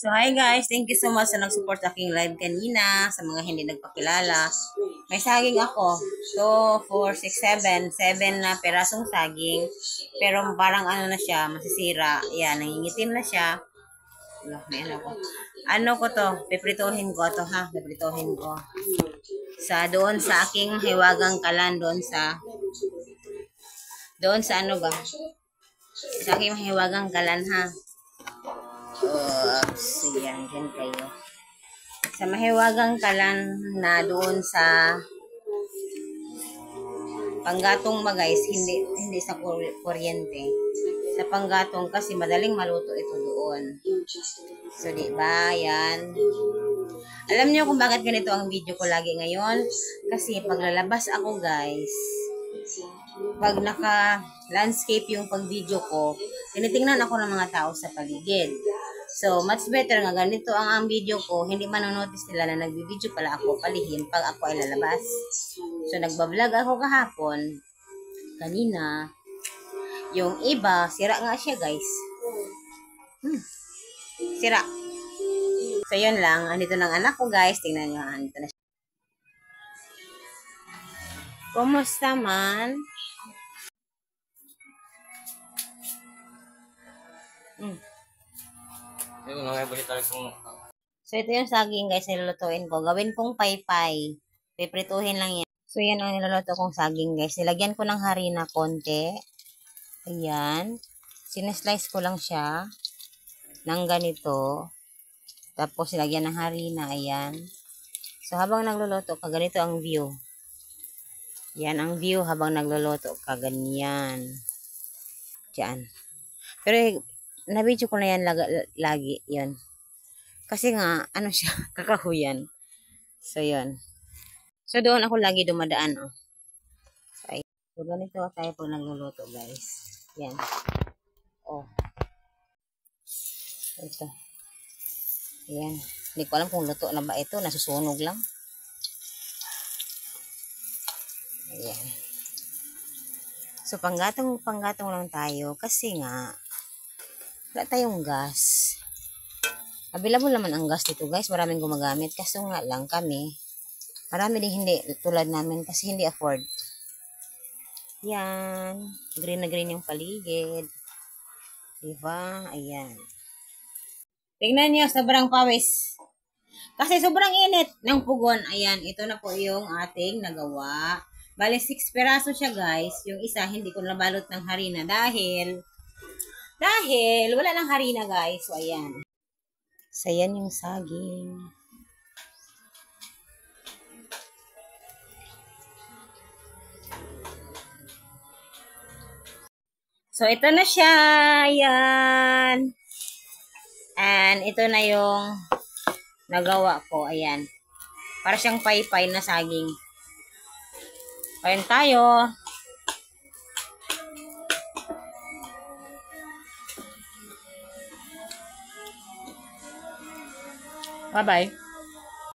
So, hi guys. Thank you so much sa nag-support sa aking live kanina. Sa mga hindi nagpakilala. May saging ako. 2, 4, 6, 7. 7 na perasong saging. Pero parang ano na siya, masisira. Yan, nangingitim na siya. May ano ko. Ano ko to? Piprituhin ko to ha. Piprituhin ko. Doon sa aking hiwagang kalan. Doon sa ano ba? Sa aking hiwagang kalan ha. So yan kayo. Sa mahiwagang kalan na doon sa panggatong ba guys, hindi sa kuryente. Sa panggatong kasi madaling maluto ito doon. So di ba, yan. Alam niyo kung bakit ganito ang video ko lagi ngayon? Kasi paglalabas ako guys, pag naka-landscape yung pag-video ko, tinitingnan ako ng mga tao sa paligid. So, much better nga ganito ang video ko, hindi manonotice nila na nagbi-video pala ako palihim pag ako ay lalabas. So, nagbablog ako kahapon, kanina, yung iba, sira nga siya guys. Sira. So, yun lang. Andito ng anak ko guys. Tingnan nyo. Andito na siya. Kumusta man? So, ito yung saging guys, nilulutuin ko. Gawin kong paypay. Piprituhin lang yan. So, yan ang niluluto kong saging guys. Nilagyan ko ng harina konti. Ayan. Sineslice ko lang siya ng ganito. Tapos, nilagyan ng harina. Ayan. So, habang nagluluto ka, ganito ang view. Yan ang view habang nagluluto ka. Ganyan. Diyan. Pero, na-video ko na yan lagi. Yun. Kasi nga, ano siya, kakahuyan. So, yun. So, doon ako lagi dumadaan, oh. So, ganito tayo pag nagluluto, guys. Yan. Oh. Ito. Yan. Hindi ko alam kung luto na ba ito. Nasusunog lang. Ayan. So, panggatong lang tayo. Kasi nga, wala tayong gas. Available naman ang gas dito guys. Maraming gumagamit. Kaso nga lang kami. Marami din hindi. Tulad namin kasi hindi afford. Yan. Green na green yung paligid. Diba? Ayan. Tingnan nyo. Sobrang pawis. Kasi sobrang init ng pugon. Ayan. Ito na po yung ating nagawa. Bale 6 peraso siya guys. Yung isa hindi ko nabalot ng harina. Dahil wala lang harina guys. So ayan. So, yan yung saging. So, ito na siya. Ayan. And, ito na yung nagawa ko. Ayan. Para siyang paypay na saging. Ayan tayo. Bye-bye.